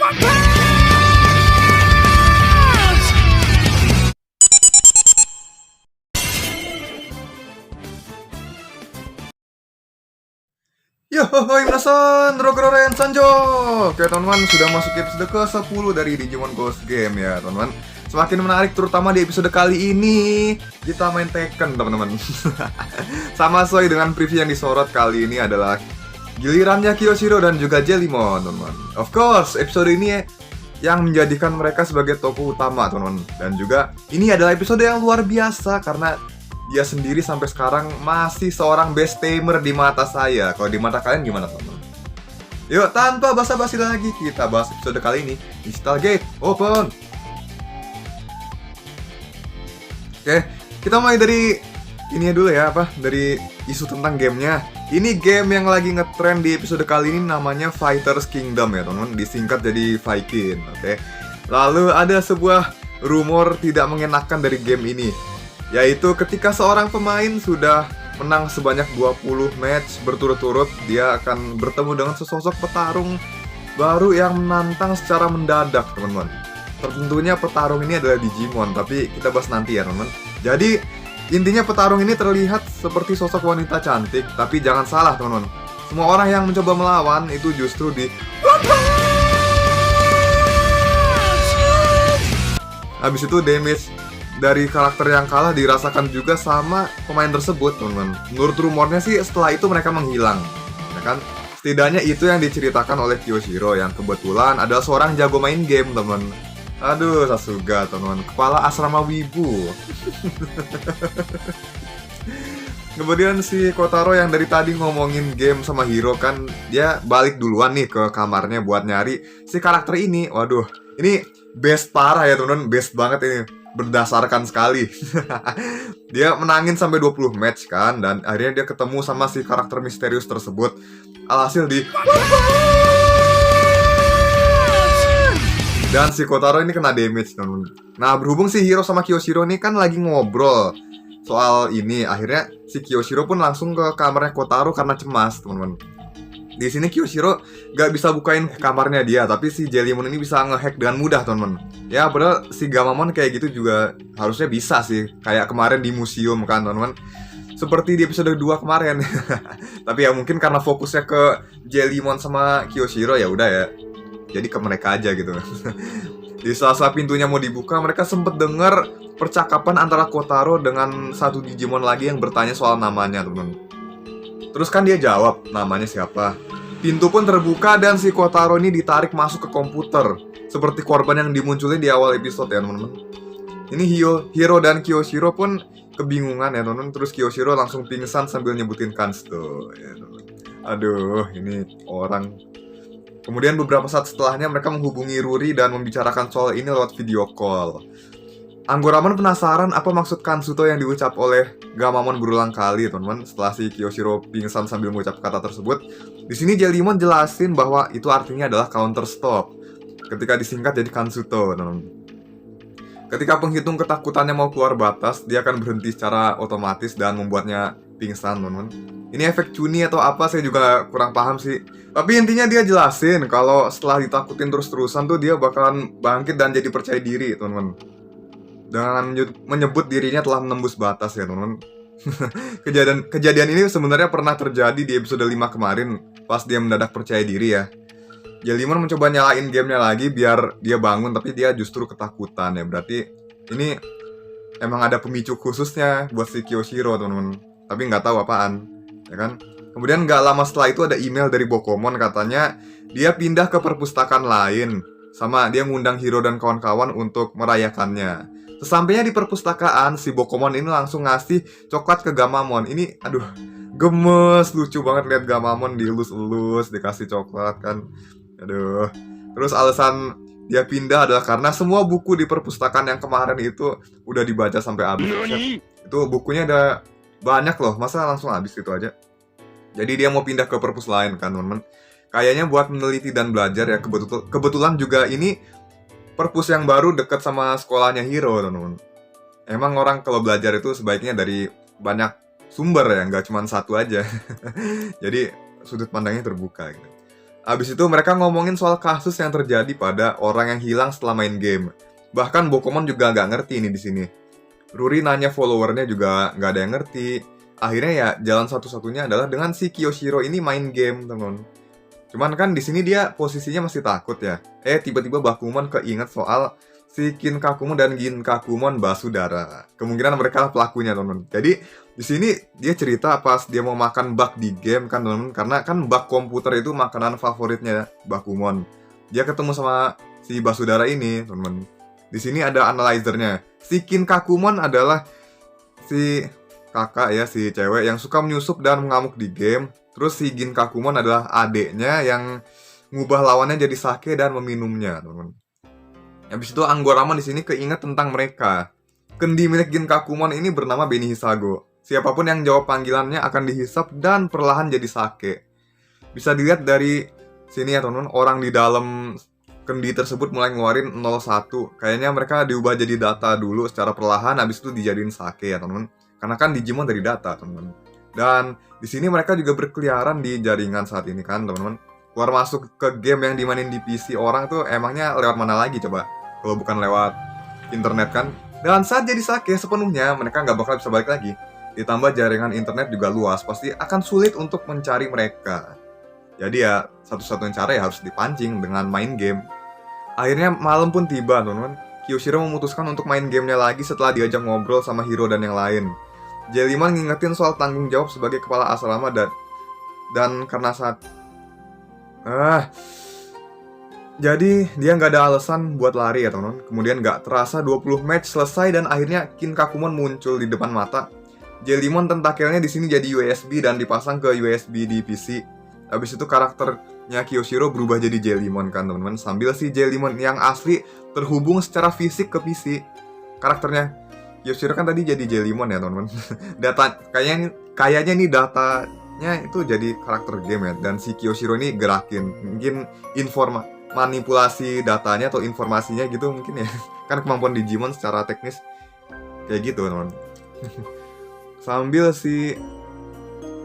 Yo, hoi minasan, Rogororen Sanjo. Oke teman-teman, sudah masuk episode ke-10 dari Digimon Ghost Game ya teman-teman. Semakin menarik terutama di episode kali ini. Kita main Tekken teman-teman. Sama sesuai dengan preview yang disorot kali ini adalah gilirannya Kyoshiro dan juga Jellymon teman-teman. Of course, episode ini yang menjadikan mereka sebagai tokoh utama teman-teman. Dan juga ini adalah episode yang luar biasa karena dia sendiri sampai sekarang masih seorang best tamer di mata saya. Kalau di mata kalian gimana teman-teman? Yuk, tanpa basa-basi lagi, kita bahas episode kali ini. Install gate, open. Oke, kita mulai dari ini dulu ya, dari isu tentang gamenya. Ini game yang lagi ngetrend di episode kali ini namanya Fighters Kingdom ya teman-teman. Disingkat jadi Viking, oke. Lalu ada sebuah rumor tidak mengenakan dari game ini, yaitu ketika seorang pemain sudah menang sebanyak 20 match berturut-turut, dia akan bertemu dengan sesosok petarung baru yang menantang secara mendadak, teman-teman. Tentunya petarung ini adalah Digimon, tapi kita bahas nanti ya, teman-teman. Jadi, intinya petarung ini terlihat seperti sosok wanita cantik, tapi jangan salah, teman-teman. Semua orang yang mencoba melawan itu justru habis itu damage dari karakter yang kalah dirasakan juga sama pemain tersebut, teman-teman. Menurut rumornya sih setelah itu mereka menghilang, ya kan? Setidaknya itu yang diceritakan oleh Kyoshiro yang kebetulan adalah seorang jago main game, teman. Aduh, Sasuga, teman. Kepala asrama wibu. Kemudian si Kotaro yang dari tadi ngomongin game sama Hiro kan, dia balik duluan nih ke kamarnya buat nyari si karakter ini. Waduh, ini best parah ya, teman-teman. Best banget ini. Berdasarkan sekali. Dia menangin sampai 20 match kan, dan akhirnya dia ketemu sama si karakter misterius tersebut. Alhasil dan si Kotaro ini kena damage, teman-teman. Nah, berhubung si Hiro sama Kyoshiro ini kan lagi ngobrol soal ini, akhirnya si Kyoshiro pun langsung ke kamarnya Kotaro karena cemas, teman-teman. Di sini Kyoshiro gak bisa bukain kamarnya dia, tapi si Jellymon ini bisa ngehack dengan mudah, teman-teman. Ya, padahal si Gamamon kayak gitu juga harusnya bisa sih. Kayak kemarin di museum kan, teman-teman. Seperti di episode 2 kemarin. Tapi ya mungkin karena fokusnya ke Jellymon sama Kyoshiro, ya udah ya. Jadi ke mereka aja gitu. Di saat pintunya mau dibuka, mereka sempet dengar percakapan antara Kotaro dengan satu Digimon lagi yang bertanya soal namanya, teman-teman. Terus kan dia jawab namanya siapa. Pintu pun terbuka dan si Kotaro ini ditarik masuk ke komputer, seperti korban yang dimunculin di awal episode ya, teman-teman. Ini Hiro dan Kyoshiro pun kebingungan ya, teman-teman. Terus Kyoshiro langsung pingsan sambil nyebutin Kansto ya, teman-teman. Aduh, ini orang. Kemudian beberapa saat setelahnya mereka menghubungi Ruri dan membicarakan soal ini lewat video call. Anggoramon penasaran apa maksud Kansuto yang diucap oleh Gamamon berulang kali, teman-teman. Setelah si Kyoshiro pingsan sambil mengucap kata tersebut, di sini Jellymon jelasin bahwa itu artinya adalah counter stop. Ketika disingkat jadi Kansuto, teman-teman. Ketika penghitung ketakutannya mau keluar batas, dia akan berhenti secara otomatis dan membuatnya pingsan, teman-teman. Ini efek Chuni atau apa, saya juga kurang paham sih. Tapi intinya dia jelasin kalau setelah ditakutin terus-terusan tuh dia bakalan bangkit dan jadi percaya diri, teman-teman. Dengan menyebut dirinya telah menembus batas ya, teman-teman. Kejadian ini sebenarnya pernah terjadi di episode 5 kemarin pas dia mendadak percaya diri ya. Jellymon mencoba nyalain gamenya lagi biar dia bangun, tapi dia justru ketakutan ya. Berarti ini emang ada pemicu khususnya buat si Kyoshiro, teman-teman. Tapi nggak tahu apaan, ya kan? Kemudian nggak lama setelah itu ada email dari Bokomon, katanya dia pindah ke perpustakaan lain. Sama dia ngundang Hiro dan kawan-kawan untuk merayakannya. Sesampainya di perpustakaan, si Bokomon ini langsung ngasih coklat ke Gamamon. Ini, aduh, gemes, lucu banget lihat Gamamon dielus-elus, dikasih coklat kan. Aduh. Terus alasan dia pindah adalah karena semua buku di perpustakaan yang kemarin itu udah dibaca sampai habis. Itu bukunya ada banyak loh, masa langsung habis gitu aja. Jadi dia mau pindah ke perpus lain kan, teman-teman. Kayaknya buat meneliti dan belajar ya. Kebetulan juga ini perpus yang baru dekat sama sekolahnya Hiro, teman-teman. Emang orang kalau belajar itu sebaiknya dari banyak sumber ya, nggak cuma satu aja. Jadi sudut pandangnya terbuka gitu. Abis itu mereka ngomongin soal kasus yang terjadi pada orang yang hilang setelah main game. Bahkan Bokomon juga nggak ngerti ini di sini. Ruri nanya followernya juga nggak ada yang ngerti. Akhirnya ya jalan satu-satunya adalah dengan si Kiyoshiro ini main game, teman. Cuman kan di sini dia posisinya masih takut ya. Tiba-tiba Bakumon keinget soal si Kinkakumon dan Ginkakumon Basudara. Kemungkinan mereka pelakunya, teman. Jadi di sini dia cerita pas dia mau makan bug di game kan, teman. Karena kan bug komputer itu makanan favoritnya Bakumon. Dia ketemu sama si Basudara ini, teman. Di sini ada analyzernya. Si Kinkakumon adalah si kakak ya, si cewek yang suka menyusup dan mengamuk di game. Terus si Ginkakumon adalah adeknya yang ngubah lawannya jadi sake dan meminumnya, teman. Habis itu Anggoramon di sini keinget tentang mereka. Kendi milik Ginkakumon ini bernama Benihisago. Siapapun yang jawab panggilannya akan dihisap dan perlahan jadi sake. Bisa dilihat dari sini ya, teman. Orang di dalam kendi tersebut mulai ngeluarin 01. Kayaknya mereka diubah jadi data dulu secara perlahan, habis itu dijadiin sake ya, teman. Karena kan Digimon dari data, teman. Dan di sini mereka juga berkeliaran di jaringan saat ini kan, teman-teman. Keluar masuk ke game yang dimainin di PC orang tuh emangnya lewat mana lagi coba? Kalau bukan lewat internet kan. Dan saat jadi sake sepenuhnya, mereka nggak bakal bisa balik lagi. Ditambah jaringan internet juga luas, pasti akan sulit untuk mencari mereka. Jadi ya, satu-satunya cara ya harus dipancing dengan main game. Akhirnya malam pun tiba, teman-teman. Kiyoshiro memutuskan untuk main gamenya lagi setelah diajak ngobrol sama Hiro dan yang lain. Jellymon ngingetin soal tanggung jawab sebagai kepala asrama dan karena saat jadi dia nggak ada alasan buat lari ya, teman-teman. Kemudian nggak terasa 20 match selesai dan akhirnya Kinkakumon muncul di depan mata. Jellymon tentakelnya di sini jadi USB dan dipasang ke USB di PC. Habis itu karakternya Kiyoshiro berubah jadi Jellymon kan, teman-teman. Sambil si Jellymon yang asli terhubung secara fisik ke PC. Karakternya Kiyoshiro kan tadi jadi Jellymon ya, teman-teman. Kayaknya nih datanya itu jadi karakter game ya. Dan si Kiyoshiro ini gerakin mungkin manipulasi datanya atau informasinya gitu mungkin ya. Kan kemampuan Digimon secara teknis kayak gitu, teman-teman.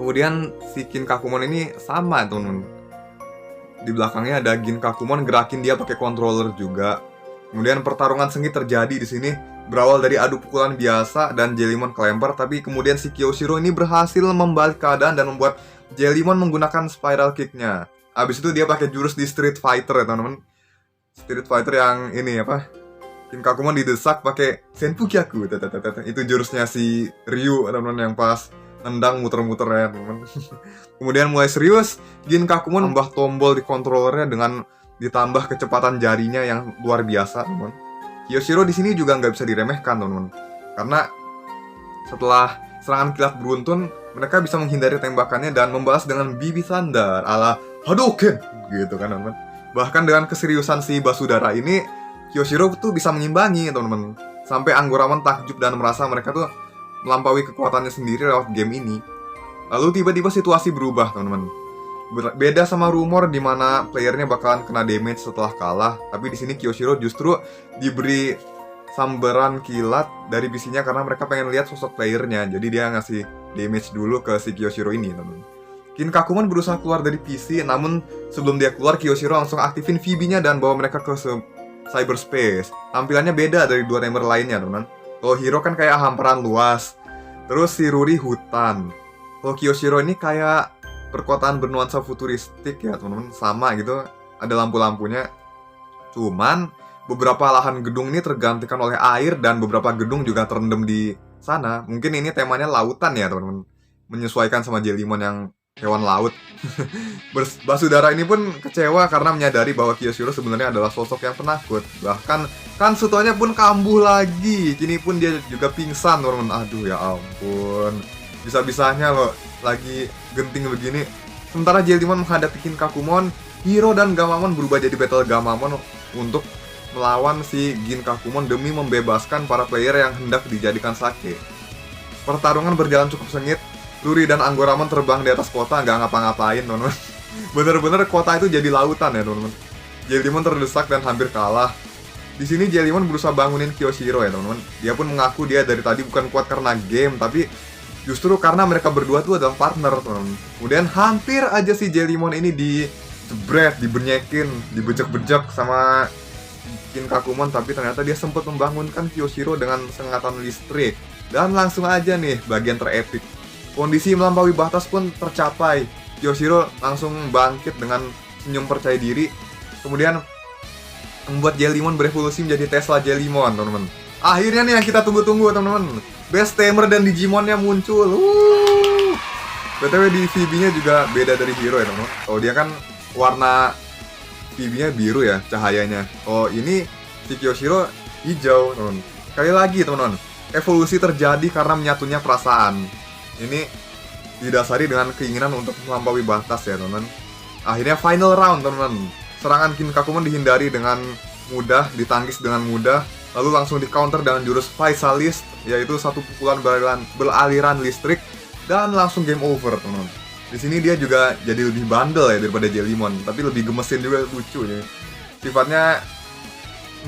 Kemudian si Kinkakumon ini sama, teman-teman. Di belakangnya ada Ginkakumon gerakin dia pakai controller juga. Kemudian pertarungan sengit terjadi di sini, berawal dari adu pukulan biasa dan Jellymon kelempar, tapi kemudian si Kiyoshiro ini berhasil membalik keadaan dan membuat Jellymon menggunakan spiral kick-nya. Abis itu dia pakai jurus di Street Fighter ya, teman-teman. Street Fighter yang ini apa? Kinkakumon didesak pakai Senpukyaku. Itu jurusnya si Ryu, teman-teman, yang pas nendang muter-muter ya, teman-teman. Kemudian mulai serius, Ginkakumon nambah tombol di controllernya dengan ditambah kecepatan jarinya yang luar biasa, teman. Kiyoshiro di sini juga nggak bisa diremehkan, teman-teman. Karena setelah serangan kilat beruntun, mereka bisa menghindari tembakannya dan membalas dengan Bibi Thunder ala Hadouken, gitu kan, teman-teman. Bahkan dengan keseriusan si Basudara ini, Kiyoshiro tuh bisa mengimbangi, teman-teman. Sampai Anggoramon takjub dan merasa mereka tuh melampaui kekuatannya sendiri lewat game ini. Lalu tiba-tiba situasi berubah, teman-teman. Beda sama rumor di mana playernya bakalan kena damage setelah kalah, tapi di sini Kiyoshiro justru diberi sambaran kilat dari PC-nya karena mereka pengen lihat sosok playernya. Jadi dia ngasih damage dulu ke si Kiyoshiro ini, teman. Kinkakumon berusaha keluar dari PC, namun sebelum dia keluar, Kiyoshiro langsung aktifin VB-nya dan bawa mereka ke cyberspace. Tampilannya beda dari dua member lainnya, teman. Kalau Hiro kan kayak hamparan luas, terus si Ruri hutan. Kalau Kiyoshiro ini kayak perkotaan bernuansa futuristik ya, teman-teman. Sama gitu, ada lampu-lampunya. Cuman beberapa lahan gedung ini tergantikan oleh air dan beberapa gedung juga terendam di sana. Mungkin ini temanya lautan ya, teman-teman. Menyesuaikan sama Jellymon yang hewan laut. Basudara ini pun kecewa karena menyadari bahwa Kiyoshiro sebenarnya adalah sosok yang penakut. Bahkan kan Sutonya pun kambuh lagi. Kini pun dia juga pingsan, teman-teman. Aduh ya ampun. Bisa-bisanya loh lagi genting begini. Sementara Jellymon menghadapi Kinkakumon, Hiro dan Gamamon berubah jadi Battle Gamamon untuk melawan si Ginkakumon demi membebaskan para player yang hendak dijadikan sake. Pertarungan berjalan cukup sengit. Ruri dan Anggoramon terbang di atas kota, nggak ngapa-ngapain, teman-teman. Bener-bener kota itu jadi lautan ya, teman-teman. Jellymon terdesak dan hampir kalah. Di sini Jellymon berusaha bangunin Kiyoshiro ya, teman-teman. Dia pun mengaku dia dari tadi bukan kuat karena game, tapi justru karena mereka berdua tuh adalah partner, teman-teman. Kemudian hampir aja si Jellymon ini jebret, dibenyekin, dibejek-bejek sama Kinkakumon, tapi ternyata dia sempat membangunkan Kyoshiro dengan sengatan listrik. Dan langsung aja nih bagian terepik. Kondisi melampaui batas pun tercapai. Kyoshiro langsung bangkit dengan senyum percaya diri. Kemudian membuat Jellymon berevolusi menjadi Tesla Jellymon, teman-teman. Akhirnya nih yang kita tunggu-tunggu, teman-teman. Best Tamer dan Digimonnya muncul. BTW di VB-nya juga beda dari Hero ya, teman-teman. Oh, dia kan warna VB-nya biru ya cahayanya. Oh, ini si Kyoshiro hijau, teman-teman. Sekali lagi, teman-teman. Evolusi terjadi karena menyatunya perasaan. Ini didasari dengan keinginan untuk melampaui batas ya, teman-teman. Akhirnya final round, teman-teman. Serangan Kinkakumon dihindari dengan mudah, ditangkis dengan mudah, lalu langsung di counter dengan jurus Faisalist, yaitu satu pukulan beraliran listrik, dan langsung game over, teman-teman. Di sini dia juga jadi lebih bandel ya daripada Jellymon, tapi lebih gemesin juga, lucu ya. Sifatnya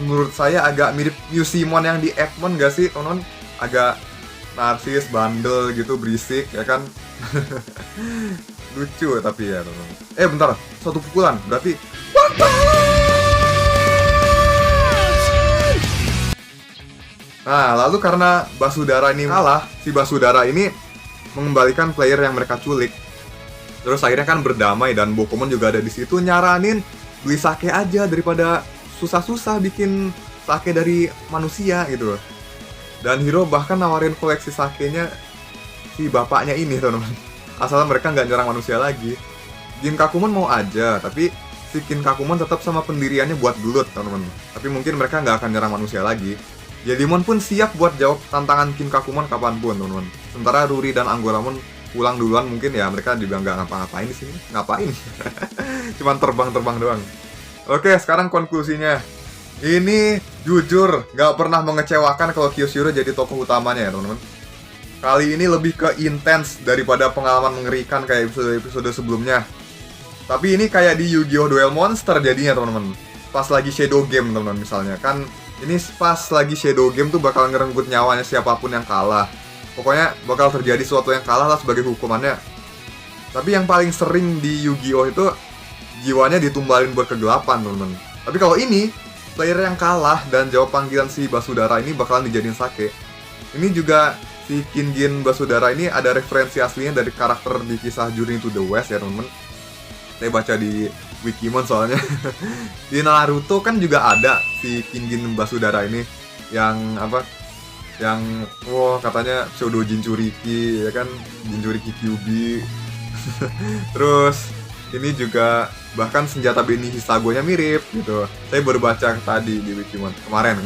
menurut saya agak mirip Yusimon yang di Egmon gak sih, teman-teman? Agak narsis, bandel gitu, berisik ya kan. Lucu tapi ya, teman-teman. Bentar, satu pukulan berarti Nah, lalu karena Basudara ini kalah, si Basudara ini mengembalikan player yang mereka culik. Terus akhirnya kan berdamai dan Bokomon juga ada di situ nyaranin beli sake aja daripada susah-susah bikin sake dari manusia gitu loh. Dan Hiro bahkan nawarin koleksi sakenya si bapaknya ini, teman-teman. Asal mereka nggak nyerang manusia lagi. Kinkakumon mau aja, tapi si Kinkakumon tetap sama pendiriannya buat gelut, teman-teman. Tapi mungkin mereka nggak akan nyerang manusia lagi. Jellymon pun siap buat jawab tantangan Kinkakumon kapanpun, teman-teman. Sementara Ruri dan Anggoramon pulang duluan, mungkin ya mereka juga nggak ngapa-ngapain di sini. Ngapain? Cuman terbang-terbang doang. Oke, sekarang konklusinya. Ini jujur nggak pernah mengecewakan kalau Kyoshiro jadi tokoh utamanya ya, teman-teman. Kali ini lebih ke intens daripada pengalaman mengerikan kayak episode-episode sebelumnya. Tapi ini kayak di Yu-Gi-Oh! Duel Monster jadinya, teman-teman. Pas lagi Shadow Game, teman-teman, misalnya. Kan ini pas lagi Shadow Game tuh bakal ngerenggut nyawanya siapapun yang kalah. Pokoknya bakal terjadi sesuatu yang kalah lah sebagai hukumannya. Tapi yang paling sering di Yu-Gi-Oh! Itu jiwanya ditumbalin buat kegelapan, teman-teman. Tapi kalau ini, player yang kalah dan jawab panggilan si Basudara ini bakalan dijadiin sake. Ini juga si Kingin Basudara ini ada referensi aslinya dari karakter di kisah Journey to the West ya, teman-teman. Saya baca di Wikimon soalnya. Di Naruto kan juga ada si Kingin Basudara ini yang apa? Yang katanya pseudo Jinchuriki ya kan, Jinchuriki Kyuubi. Terus ini juga bahkan senjata Beni Hisago-nya mirip gitu. Saya baru baca tadi di Wikimon kemarin.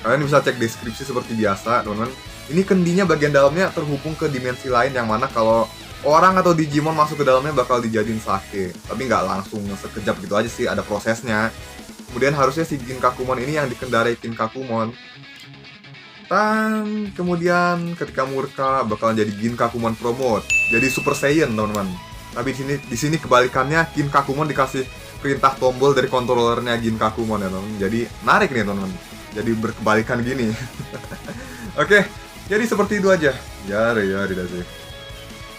Kalian bisa cek deskripsi seperti biasa, teman-teman. Ini kendinya bagian dalamnya terhubung ke dimensi lain yang mana kalau orang atau Digimon masuk ke dalamnya bakal dijadiin sake. Tapi nggak langsung sekejap gitu aja sih, ada prosesnya. Kemudian harusnya si Kinkakumon ini yang dikendarai Kinkakumon. Dan kemudian ketika murka bakalan jadi Ginkakumon Promote, jadi Super Saiyan, teman-teman. Tapi di sini kebalikannya, Kinkakumon dikasih perintah tombol dari kontrolernya Ginkakumon ya, teman-teman. Jadi menarik nih, teman-teman. Jadi berkebalikan gini. Oke, jadi seperti itu aja. Ya, tidak sih.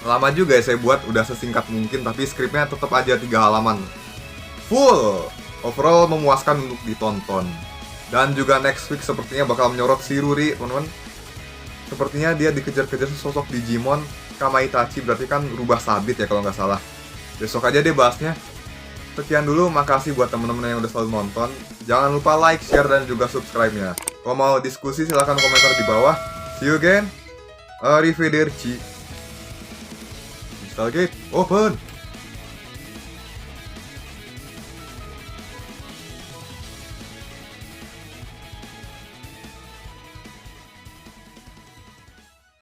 Lama juga ya saya buat, udah sesingkat mungkin, tapi skripnya tetap aja 3 halaman. Full! Overall memuaskan untuk ditonton. Dan juga next week sepertinya bakal menyorot si Ruri, teman-teman. Sepertinya dia dikejar-kejar sosok Digimon Kamaitachi, berarti kan rubah sabit ya kalau nggak salah. Besok aja deh bahasnya. Sekian dulu, makasih buat teman-teman yang udah selalu nonton. Jangan lupa like, share, dan juga subscribe-nya. Kalau mau diskusi silahkan komentar di bawah. See you again. Arrivederci. Stargate open.